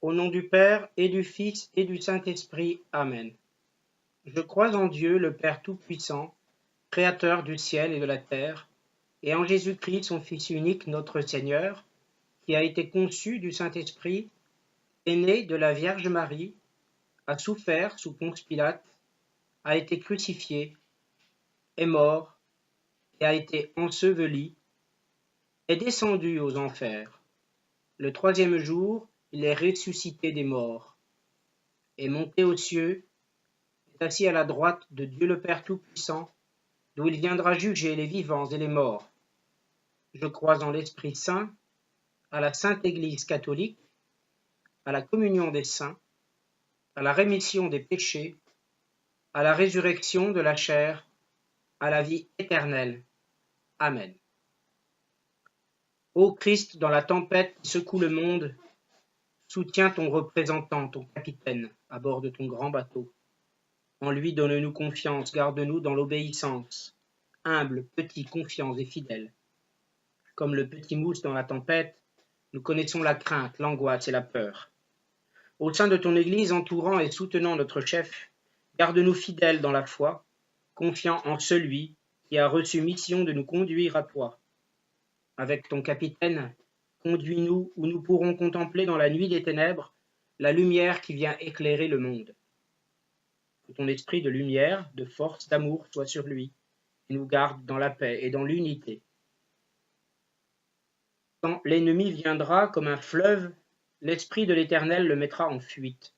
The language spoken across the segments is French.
Au nom du Père, et du Fils, et du Saint-Esprit. Amen. Je crois en Dieu, le Père Tout-Puissant, Créateur du ciel et de la terre, et en Jésus-Christ, son Fils unique, notre Seigneur, qui a été conçu du Saint-Esprit, est né de la Vierge Marie, a souffert sous Ponce Pilate, a été crucifié, est mort, et a été enseveli, est descendu aux enfers. Le troisième jour, il est ressuscité des morts, est monté aux cieux, est assis à la droite de Dieu le Père Tout-Puissant, d'où il viendra juger les vivants et les morts. Je crois en l'Esprit Saint, à la Sainte Église catholique, à la communion des saints, à la rémission des péchés, à la résurrection de la chair, à la vie éternelle. Amen. Ô Christ, dans la tempête qui secoue le monde, soutiens ton représentant, ton capitaine, à bord de ton grand bateau. En lui donne-nous confiance, garde-nous dans l'obéissance, humble, petit, confiants et fidèles. Comme le petit mousse dans la tempête, nous connaissons la crainte, l'angoisse et la peur. Au sein de ton Église, entourant et soutenant notre chef, garde-nous fidèles dans la foi, confiants en celui qui a reçu mission de nous conduire à toi. Avec ton capitaine, conduis-nous où nous pourrons contempler dans la nuit des ténèbres la lumière qui vient éclairer le monde. Que ton esprit de lumière, de force, d'amour soit sur lui, et nous garde dans la paix et dans l'unité. Quand l'ennemi viendra comme un fleuve, l'Esprit de l'Éternel le mettra en fuite.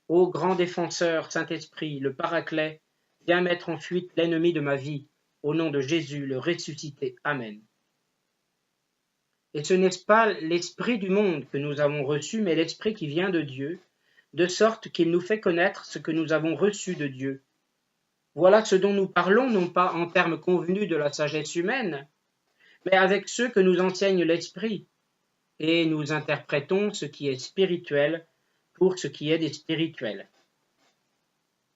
Ô grand défenseur, Saint-Esprit, le Paraclet, viens mettre en fuite l'ennemi de ma vie, au nom de Jésus, le ressuscité. Amen. Et ce n'est pas l'esprit du monde que nous avons reçu, mais l'esprit qui vient de Dieu, de sorte qu'il nous fait connaître ce que nous avons reçu de Dieu. Voilà ce dont nous parlons, non pas en termes convenus de la sagesse humaine, mais avec ceux que nous enseigne l'esprit, et nous interprétons ce qui est spirituel pour ce qui est des spirituels.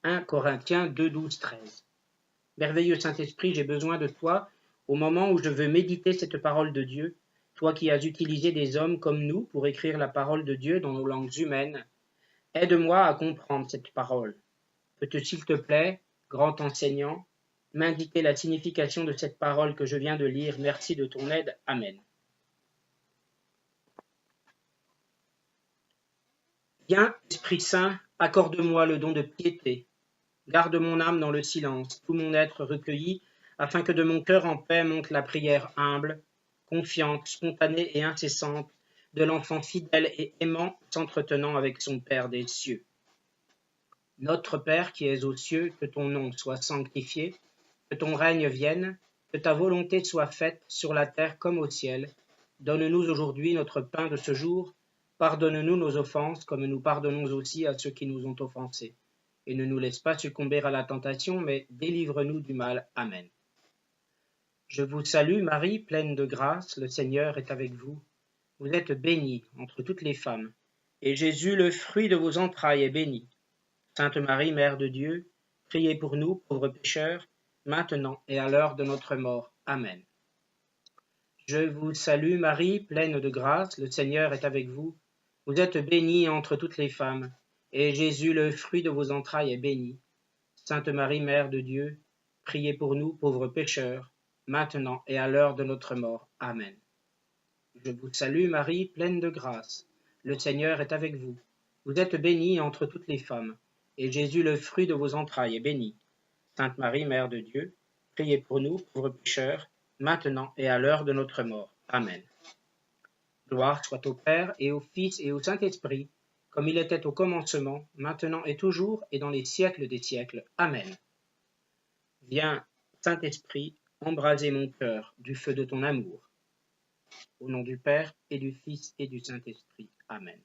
1 Corinthiens 2, 12, 13. Merveilleux Saint-Esprit, j'ai besoin de toi au moment où je veux méditer cette parole de Dieu, toi qui as utilisé des hommes comme nous pour écrire la parole de Dieu dans nos langues humaines. Aide-moi à comprendre cette parole. Peux-tu, s'il te plaît, grand enseignant, m'indiquer la signification de cette parole que je viens de lire. Merci de ton aide. Amen. Viens, Esprit Saint, accorde-moi le don de piété. Garde mon âme dans le silence, tout mon être recueilli, afin que de mon cœur en paix monte la prière humble, confiante, spontanée et incessante de l'enfant fidèle et aimant s'entretenant avec son Père des cieux. Notre Père qui es aux cieux, que ton nom soit sanctifié, que ton règne vienne, que ta volonté soit faite sur la terre comme au ciel. Donne-nous aujourd'hui notre pain de ce jour. Pardonne-nous nos offenses, comme nous pardonnons aussi à ceux qui nous ont offensés. Et ne nous laisse pas succomber à la tentation, mais délivre-nous du mal. Amen. Je vous salue, Marie, pleine de grâce, le Seigneur est avec vous. Vous êtes bénie entre toutes les femmes, et Jésus, le fruit de vos entrailles, est béni. Sainte Marie, Mère de Dieu, priez pour nous, pauvres pécheurs, maintenant et à l'heure de notre mort. Amen. Je vous salue, Marie, pleine de grâce, le Seigneur est avec vous. Vous êtes bénie entre toutes les femmes, et Jésus, le fruit de vos entrailles, est béni. Sainte Marie, Mère de Dieu, priez pour nous, pauvres pécheurs, maintenant et à l'heure de notre mort. Amen. Je vous salue, Marie, pleine de grâce. Le Seigneur est avec vous. Vous êtes bénie entre toutes les femmes, et Jésus, le fruit de vos entrailles, est béni. Sainte Marie, Mère de Dieu, priez pour nous, pauvres pécheurs, maintenant et à l'heure de notre mort. Amen. Gloire soit au Père, et au Fils, et au Saint-Esprit, comme il était au commencement, maintenant et toujours, et dans les siècles des siècles. Amen. Viens, Saint-Esprit, embraser mon cœur du feu de ton amour. Au nom du Père, et du Fils, et du Saint-Esprit. Amen.